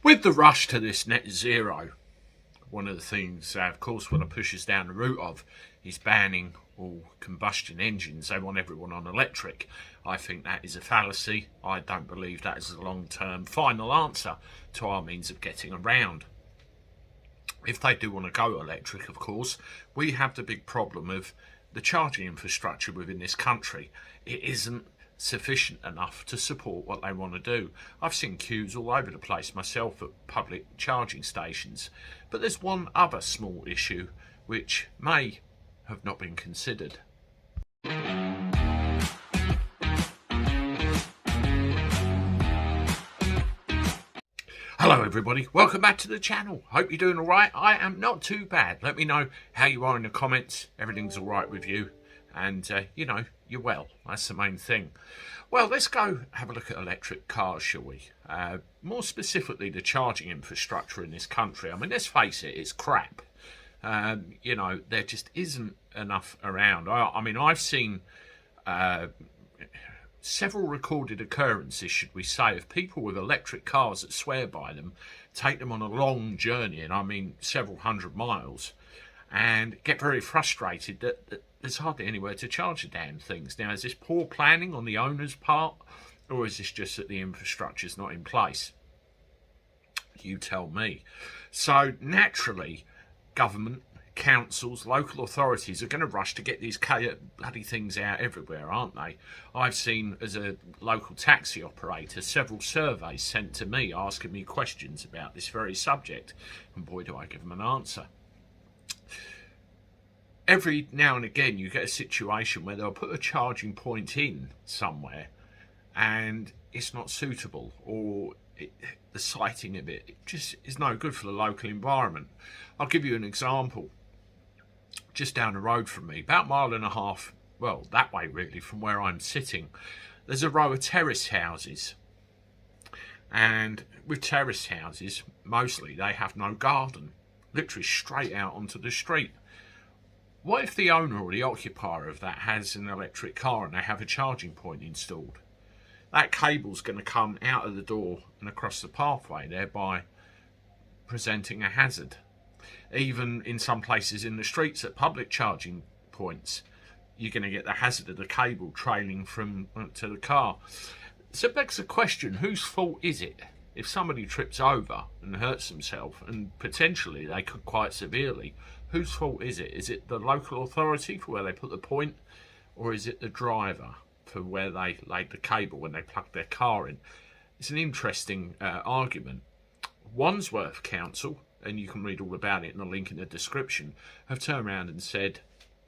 With the rush to this net zero, one of the things, of course, want to push us down the route of is banning all combustion engines. They want everyone on electric. I think that is a fallacy. I don't believe that is the long-term final answer to our means of getting around. If they do want to go electric, of course, we have the big problem of the charging infrastructure within this country. It isn't sufficient enough to support what they want to do. I've seen queues all over the place myself at public charging stations, but there's one other small issue which may have not been considered. Hello everybody, welcome back to the channel. Hope you're doing alright. I am not too bad. Let me know how you are in the comments. Everything's alright with you, and you know, you're well. That's the main thing. Well, let's go have a look at electric cars, shall we? More specifically, the charging infrastructure in this country. I mean, let's face it, it's crap. You know, there just isn't enough around. I mean, I've seen several recorded occurrences, should we say, of people with electric cars that swear by them, take them on a long journey, and I mean several hundred miles, and get very frustrated that there's hardly anywhere to charge the damn things. Now, is this poor planning on the owner's part, or is this just that the infrastructure's not in place? You tell me. So naturally, government, councils, local authorities are going to rush to get these bloody things out everywhere, aren't they? I've seen, as a local taxi operator, several surveys sent to me asking me questions about this very subject, and boy do I give them an answer. Every now and again you get a situation where they'll put a charging point in somewhere and it's not suitable, or the siting of it just is no good for the local environment. I'll give you an example. Just down the road from me, about a mile and a half, well, that way really, from where I'm sitting, there's a row of terrace houses. And with terrace houses, mostly they have no garden, literally straight out onto the street. What if the owner or the occupier of that has an electric car and they have a charging point installed? That cable's going to come out of the door and across the pathway, thereby presenting a hazard. Even in some places in the streets at public charging points, you're going to get the hazard of the cable trailing from to the car. So it begs the question, whose fault is it? If somebody trips over and hurts themselves, and potentially they could quite severely, whose fault is it? Is it the local authority for where they put the point, or is it the driver for where they laid the cable when they plugged their car in? It's an interesting argument. Wandsworth Council, and you can read all about it in the link in the description, have turned around and said,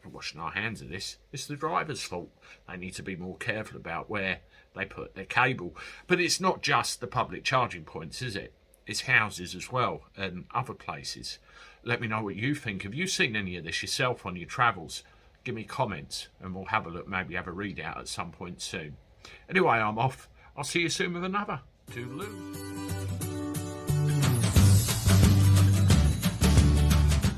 we're washing our hands of this. It's the driver's fault. They need to be more careful about where they put their cable. But it's not just the public charging points, is it? It's houses as well, and other places. Let me know what you think. Have you seen any of this yourself on your travels? Give me comments and we'll have a look, maybe have a readout at some point soon. Anyway, I'm off. I'll see you soon with another. Toodaloo.